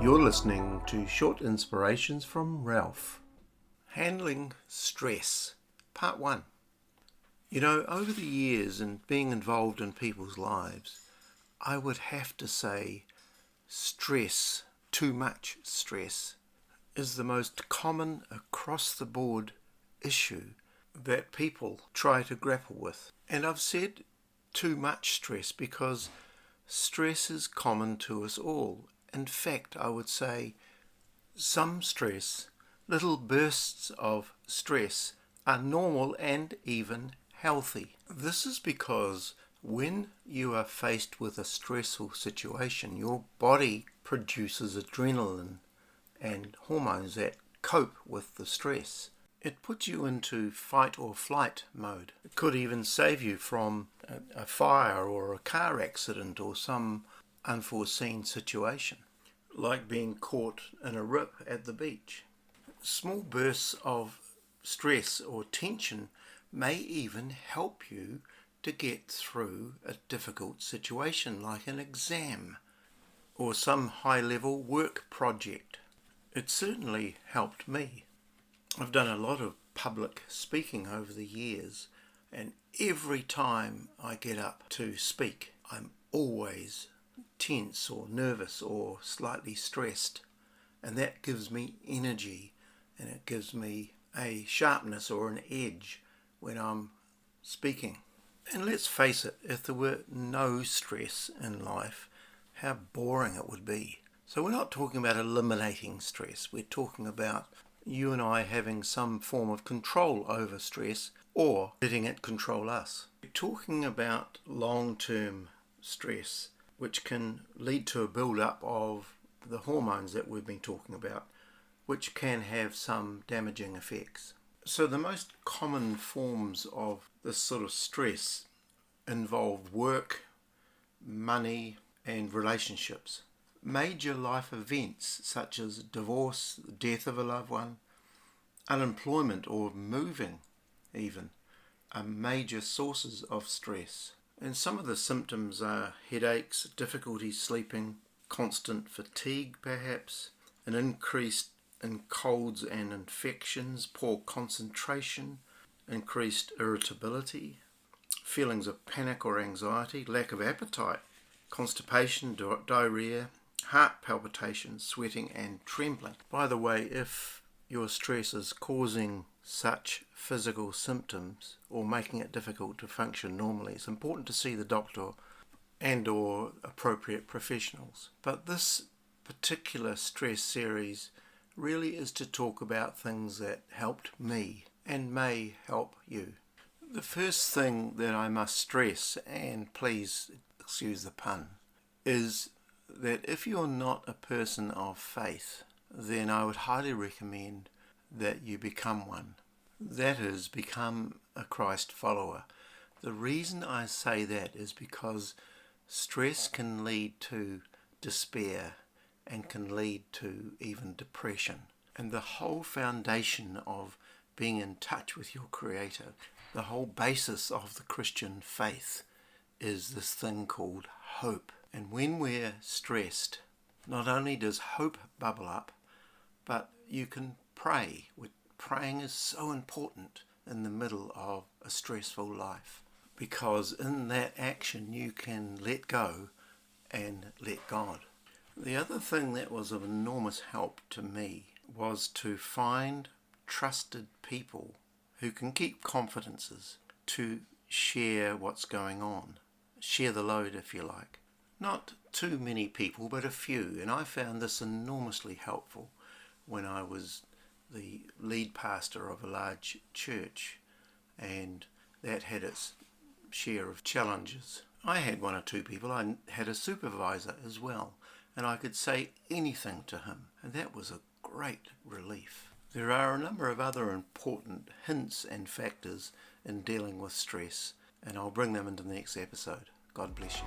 You're listening to short inspirations from Ralph. Handling stress, part 1. You know, over the years and being involved in people's lives, I would have to say stress, too much stress, is the most common across-the-board issue that people try to grapple with. And I've said too much stress because stress is common to us all. In fact, I would say some stress, little bursts of stress, are normal and even healthy. This is because when you are faced with a stressful situation, your body produces adrenaline and hormones that cope with the stress. It puts you into fight or flight mode. It could even save you from a fire or a car accident or some unforeseen situation, like being caught in a rip at the beach. Small bursts of stress or tension may even help you to get through a difficult situation like an exam or some high-level work project. It certainly helped me. I've done a lot of public speaking over the years, and every time I get up to speak, I'm always tense or nervous or slightly stressed, and that gives me energy and it gives me a sharpness or an edge when I'm speaking. And let's face it, if there were no stress in life, how boring it would be. So we're not talking about eliminating stress, we're talking about you and I having some form of control over stress or letting it control us. We're talking about long-term stress, which can lead to a build-up of the hormones that we've been talking about, which can have some damaging effects. So the most common forms of this sort of stress involve work, money, and relationships. Major life events such as divorce, the death of a loved one, unemployment or moving even, are major sources of stress. And some of the symptoms are headaches, difficulty sleeping, constant fatigue perhaps, an increase in colds and infections, poor concentration, increased irritability, feelings of panic or anxiety, lack of appetite, constipation, diarrhea, heart palpitations, sweating and trembling. By the way, if your stress is causing such physical symptoms or making it difficult to function normally, it's important to see the doctor and or appropriate professionals. But this particular stress series really is to talk about things that helped me and may help you. The first thing that I must stress, and please excuse the pun, is that if you're not a person of faith, then I would highly recommend that you become one. That is, become a Christ follower. The reason I say that is because stress can lead to despair and can lead to even depression. And the whole foundation of being in touch with your Creator, the whole basis of the Christian faith, is this thing called hope. And when we're stressed, not only does hope bubble up, but you can pray. Praying is so important in the middle of a stressful life, because in that action you can let go and let God. The other thing that was of enormous help to me was to find trusted people who can keep confidences to share what's going on, share the load if you like. Not too many people, but a few, and I found this enormously helpful when I was the lead pastor of a large church, and that had its share of challenges. I had one or two people. I had a supervisor as well, and I could say anything to him, and that was a great relief. There are a number of other important hints and factors in dealing with stress, and I'll bring them into the next episode. God bless you.